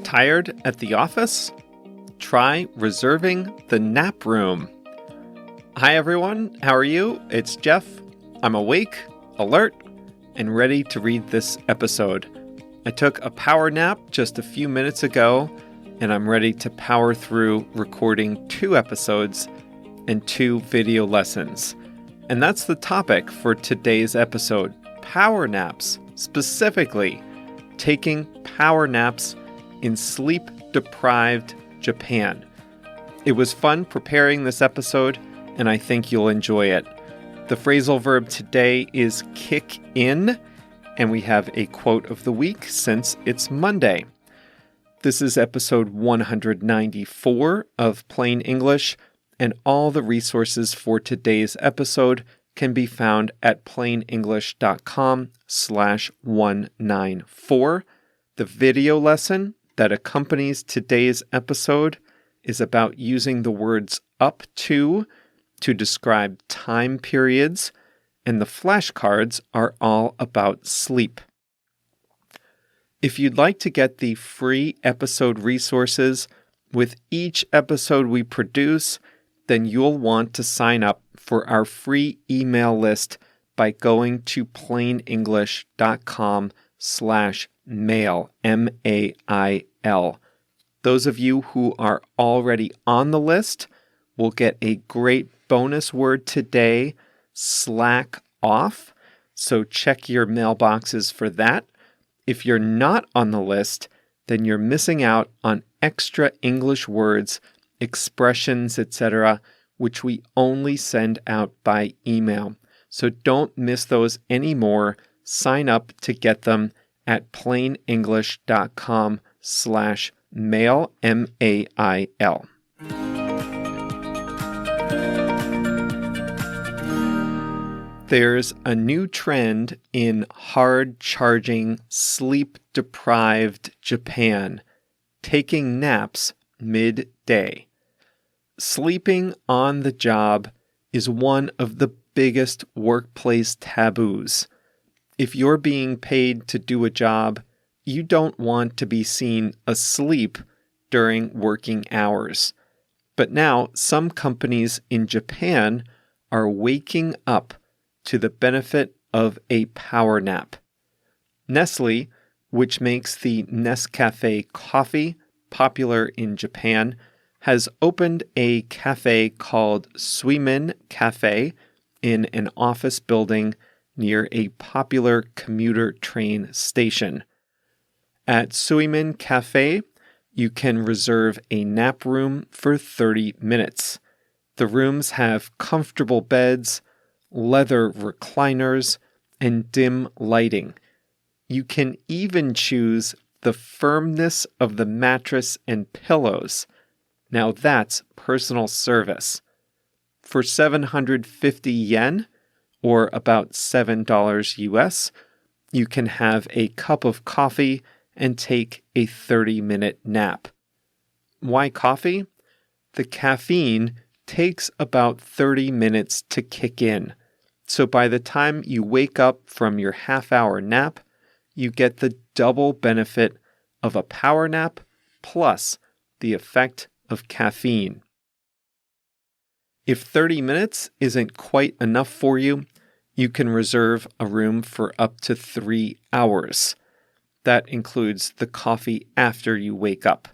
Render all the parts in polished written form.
Tired at the office? Try reserving the nap room. Hi everyone, how are you? It's Jeff. I'm awake, alert, and ready to read this episode. I took a power nap just a few minutes ago, and I'm ready to power through recording 2 episodes and 2 video lessons. And that's the topic for today's episode, power naps, specifically taking power naps in sleep-deprived Japan. It was fun preparing this episode, and I think you'll enjoy it. The phrasal verb today is kick in, and we have a quote of the week since it's Monday. This is episode 194 of Plain English, and all the resources for today's episode can be found at plainenglish.com/194. The video lesson that accompanies today's episode is about using the words up to describe time periods, and the flashcards are all about sleep. If you'd like to get the free episode resources with each episode we produce, then you'll want to sign up for our free email list by going to plainenglish.com/mail, M-A-I-L. Those of you who are already on the list will get a great bonus word today, slack off. So check your mailboxes for that. If you're not on the list, then you're missing out on extra English words, expressions, etc., which we only send out by email. So don't miss those anymore. Sign up to get them at plainenglish.com/mail, M-A-I-L. There's a new trend in hard-charging, sleep-deprived Japan, taking naps midday. Sleeping on the job is one of the biggest workplace taboos. If you're being paid to do a job, you don't want to be seen asleep during working hours. But now, some companies in Japan are waking up to the benefit of a power nap. Nestle, which makes the Nescafe coffee popular in Japan, has opened a cafe called Suimin Cafe in an office building near a popular commuter train station. At Suimin Cafe, you can reserve a nap room for 30 minutes. The rooms have comfortable beds, leather recliners, and dim lighting. You can even choose the firmness of the mattress and pillows. Now that's personal service. For 750 yen, or about $7 US, you can have a cup of coffee and take a 30-minute nap. Why coffee? The caffeine takes about 30 minutes to kick in. So by the time you wake up from your half-hour nap, you get the double benefit of a power nap plus the effect of caffeine. If 30 minutes isn't quite enough for you, you can reserve a room for up to 3 hours. That includes the coffee after you wake up.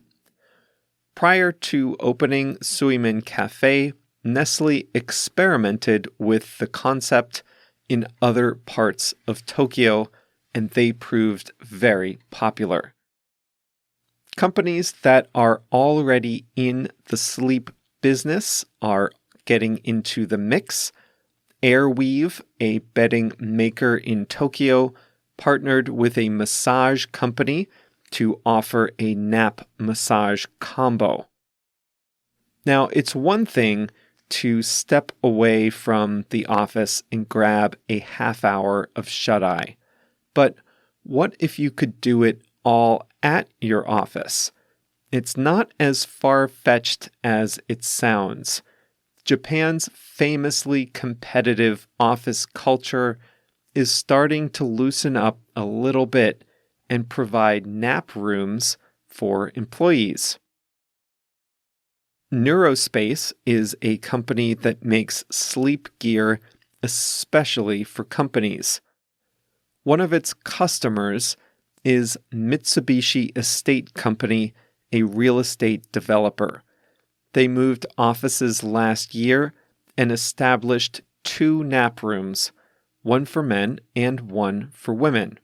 Prior to opening Suimin Cafe, Nestle experimented with the concept in other parts of Tokyo, and they proved very popular. Companies that are already in the sleep business are getting into the mix. Airweave, a bedding maker in Tokyo, partnered with a massage company to offer a nap massage combo. Now, it's one thing to step away from the office and grab a half hour of shut-eye, but what if you could do it all at your office? It's not as far-fetched as it sounds. Japan's famously competitive office culture is starting to loosen up a little bit and provide nap rooms for employees. Neurospace is a company that makes sleep gear especially for companies. One of its customers is Mitsubishi Estate Company, a real estate developer. They moved offices last year and established 2 nap rooms, one for men and one for women.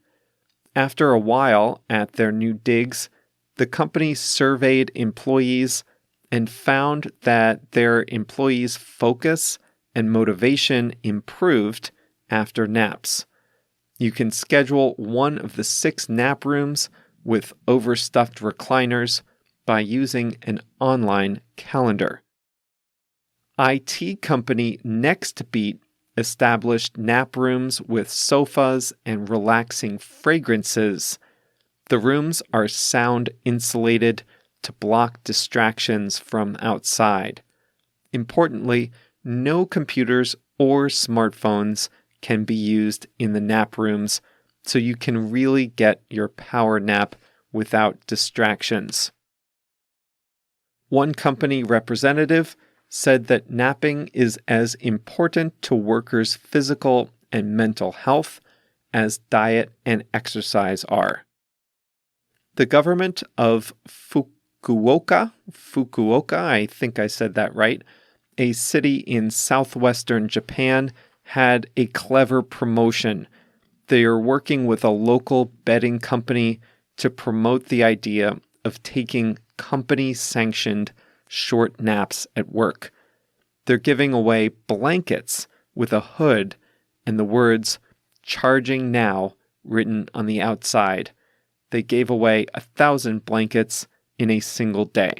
After a while at their new digs, the company surveyed employees and found that their employees' focus and motivation improved after naps. You can schedule one of the 6 nap rooms with overstuffed recliners by using an online calendar. IT company NextBeat established nap rooms with sofas and relaxing fragrances. The rooms are sound insulated to block distractions from outside. Importantly, no computers or smartphones can be used in the nap rooms, so you can really get your power nap without distractions. One company representative said that napping is as important to workers' physical and mental health as diet and exercise are. The government of Fukuoka, I think I said that right, a city in southwestern Japan, had a clever promotion. They are working with a local bedding company to promote the idea of taking company-sanctioned short naps at work. They're giving away blankets with a hood and the words "Charging Now" written on the outside. They gave away 1,000 blankets in a single day.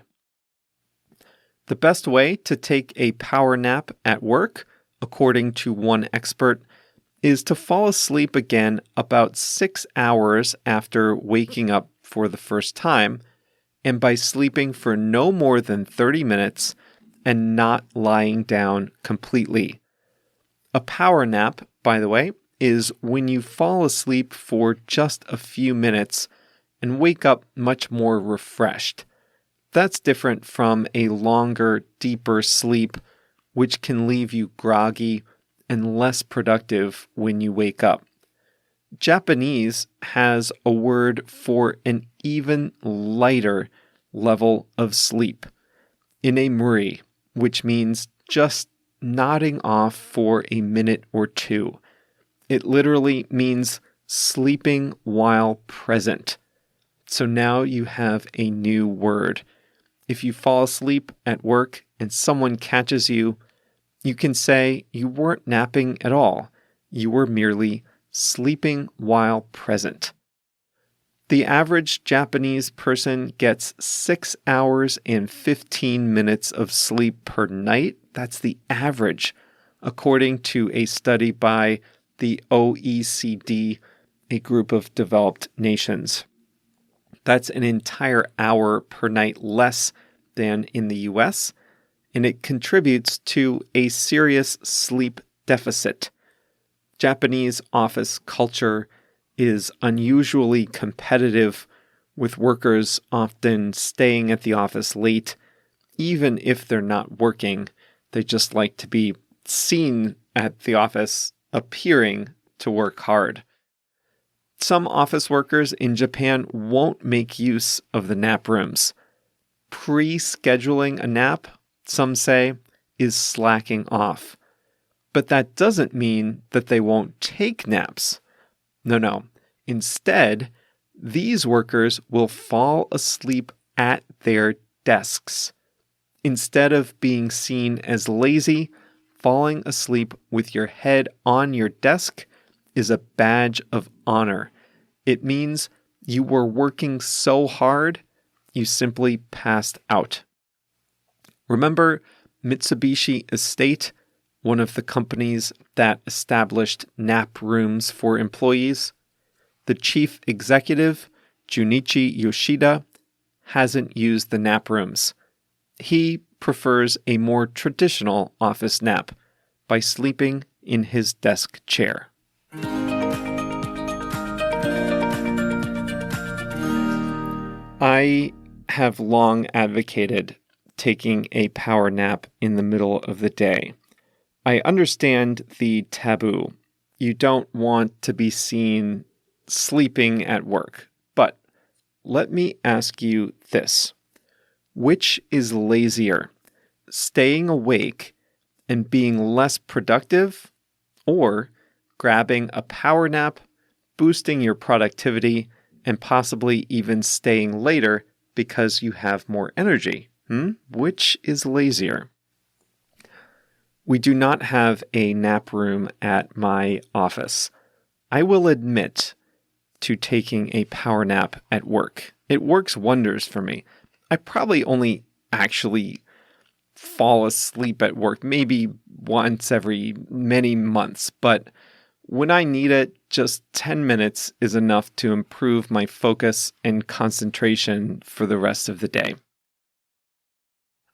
The best way to take a power nap at work, according to one expert, is to fall asleep again about 6 hours after waking up for the first time, and by sleeping for no more than 30 minutes and not lying down completely. A power nap, by the way, is when you fall asleep for just a few minutes and wake up much more refreshed. That's different from a longer, deeper sleep, which can leave you groggy and less productive when you wake up. Japanese has a word for an even lighter level of sleep, inemuri, which means just nodding off for a minute or two. It literally means sleeping while present. So now you have a new word. If you fall asleep at work and someone catches you, you can say you weren't napping at all. You were merely sleeping while present. The average Japanese person gets 6 hours and 15 minutes of sleep per night. That's the average, according to a study by the OECD, a group of developed nations. That's an entire hour per night less than in the US, and it contributes to a serious sleep deficit. Japanese office culture is unusually competitive, with workers often staying at the office late, even if they're not working. They just like to be seen at the office, appearing to work hard. Some office workers in Japan won't make use of the nap rooms. Pre-scheduling a nap, some say, is slacking off. But that doesn't mean that they won't take naps. No. Instead, these workers will fall asleep at their desks. Instead of being seen as lazy, falling asleep with your head on your desk is a badge of honor. It means you were working so hard, you simply passed out. Remember Mitsubishi Estate, one of the companies that established nap rooms for employees? The chief executive, Junichi Yoshida, hasn't used the nap rooms. He prefers a more traditional office nap by sleeping in his desk chair. I have long advocated taking a power nap in the middle of the day. I understand the taboo. You don't want to be seen sleeping at work. But let me ask you this. Which is lazier, staying awake and being less productive, or grabbing a power nap, boosting your productivity, and possibly even staying later because you have more energy? Which is lazier? We do not have a nap room at my office. I will admit to taking a power nap at work. It works wonders for me. I probably only actually fall asleep at work maybe once every many months, but when I need it, just 10 minutes is enough to improve my focus and concentration for the rest of the day.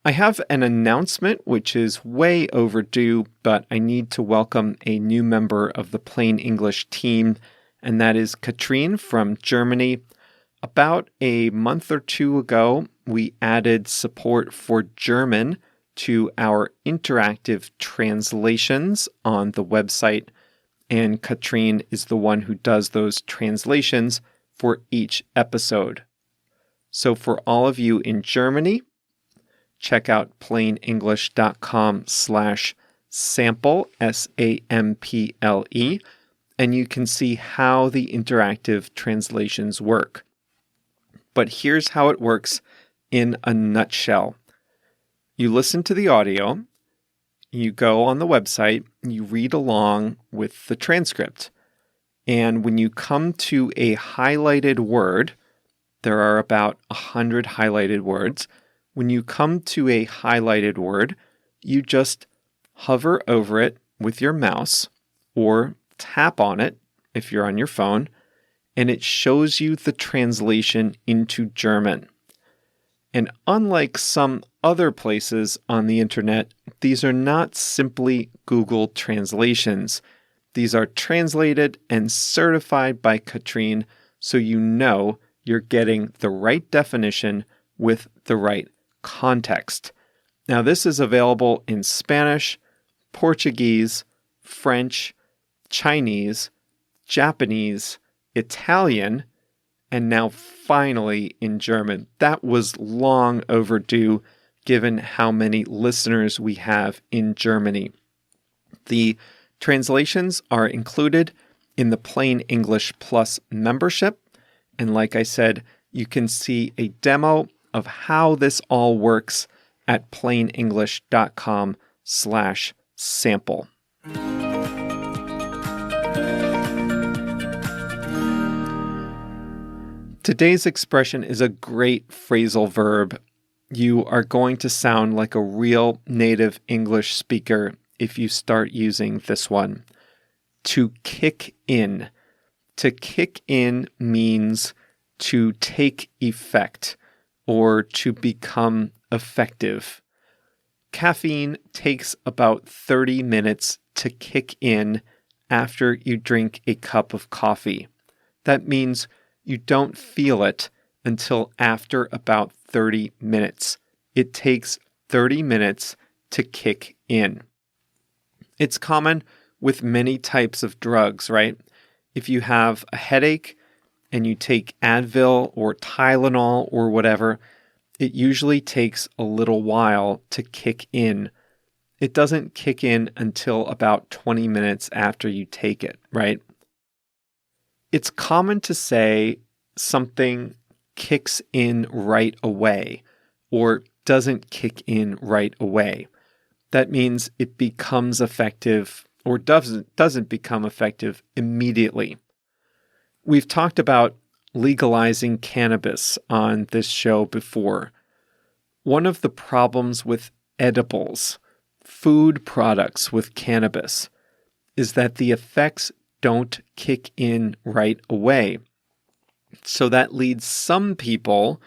I have an announcement which is way overdue, but I need to welcome a new member of the Plain English team, and that is Katrine from Germany. About a month or two ago, we added support for German to our interactive translations on the website, and Katrine is the one who does those translations for each episode. So for all of you in Germany, check out plainenglish.com/sample, SAMPLE, and you can see how the interactive translations work. But here's how it works in a nutshell. You listen to the audio, you go on the website, you read along with the transcript. And when you come to a highlighted word, there are about 100 highlighted words. When you come to a highlighted word, you just hover over it with your mouse or tap on it if you're on your phone, and it shows you the translation into German. And unlike some other places on the internet, these are not simply Google translations. These are translated and certified by Katrine, so you know you're getting the right definition with the right context. Now, this is available in Spanish, Portuguese, French, Chinese, Japanese, Italian, and now finally in German. That was long overdue given how many listeners we have in Germany. The translations are included in the Plain English Plus membership. And like I said, you can see a demo of how this all works at plainenglish.com/sample. Today's expression is a great phrasal verb. You are going to sound like a real native English speaker if you start using this one. To kick in. To kick in means to take effect or to become effective. Caffeine takes about 30 minutes to kick in after you drink a cup of coffee. That means you don't feel it until after about 30 minutes. It takes 30 minutes to kick in. It's common with many types of drugs, right? If you have a headache and you take Advil or Tylenol or whatever, it usually takes a little while to kick in. It doesn't kick in until about 20 minutes after you take it, right? It's common to say something kicks in right away or doesn't kick in right away. That means it becomes effective or doesn't become effective immediately. We've talked about legalizing cannabis on this show before. One of the problems with edibles, food products with cannabis, is that the effects don't kick in right away. So that leads some people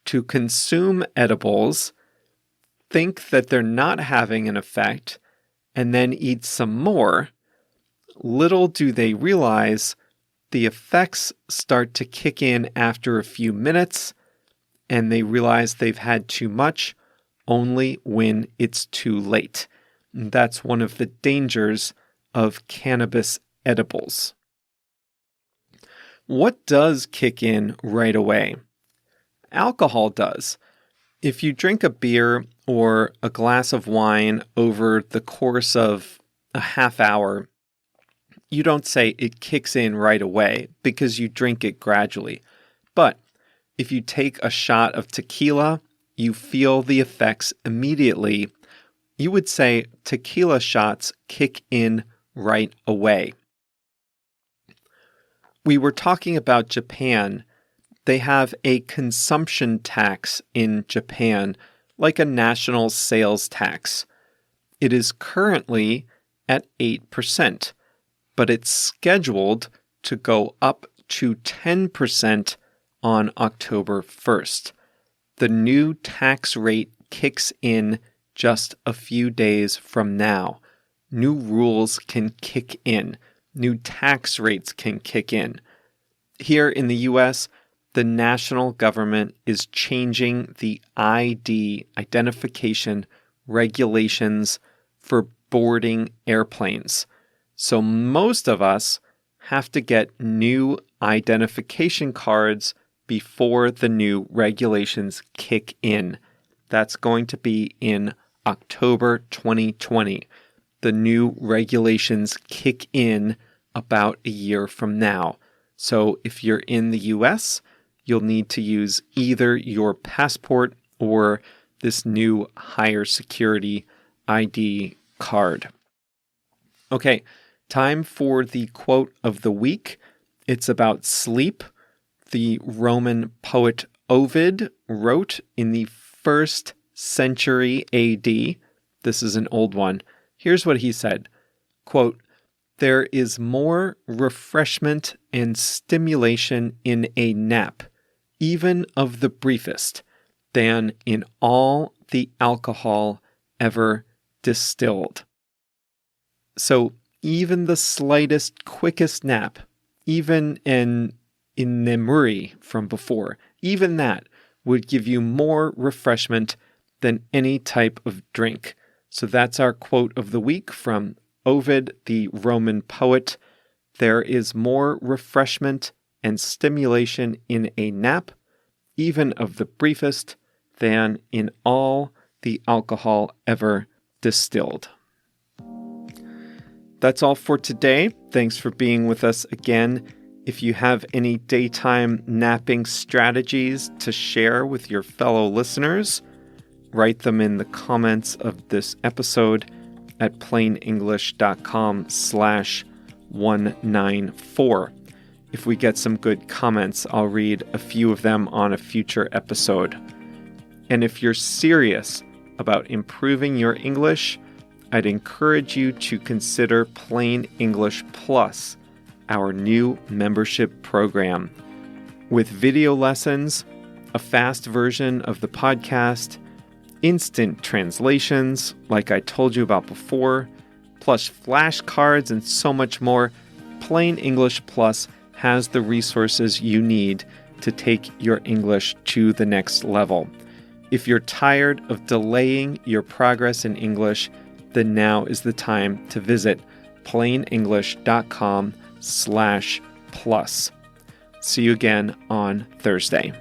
to consume edibles, think that they're not having an effect, and then eat some more. Little do they realize the effects start to kick in after a few minutes, and they realize they've had too much only when it's too late. And that's one of the dangers of cannabis edibles. What does kick in right away? Alcohol does. If you drink a beer or a glass of wine over the course of a half hour, you don't say it kicks in right away because you drink it gradually. But if you take a shot of tequila, you feel the effects immediately. You would say tequila shots kick in right away. We were talking about Japan. They have a consumption tax in Japan, like a national sales tax. It is currently at 8%, but it's scheduled to go up to 10% on October 1st. The new tax rate kicks in just a few days from now. New rules can kick in. New tax rates can kick in. Here in the US, the national government is changing the ID, identification regulations for boarding airplanes. So most of us have to get new identification cards before the new regulations kick in. That's going to be in October 2020. The new regulations kick in about a year from now. So if you're in the US, you'll need to use either your passport or this new higher security ID card. Okay, time for the quote of the week. It's about sleep. The Roman poet Ovid wrote in the 1st century AD. This is an old one. Here's what he said, quote, "There is more refreshment and stimulation in a nap, even of the briefest, than in all the alcohol ever distilled." So even the slightest, quickest nap, even an in memory from before, even that would give you more refreshment than any type of drink. So that's our quote of the week from Ovid, the Roman poet. There is more refreshment and stimulation in a nap, even of the briefest, than in all the alcohol ever distilled. That's all for today. Thanks for being with us again. If you have any daytime napping strategies to share with your fellow listeners, write them in the comments of this episode at plainenglish.com/194. If we get some good comments, I'll read a few of them on a future episode. And if you're serious about improving your English, I'd encourage you to consider Plain English Plus, our new membership program. With video lessons, a fast version of the podcast, instant translations, like I told you about before, plus flashcards and so much more, Plain English Plus has the resources you need to take your English to the next level. If you're tired of delaying your progress in English, then now is the time to visit plainenglish.com/plus. See you again on Thursday.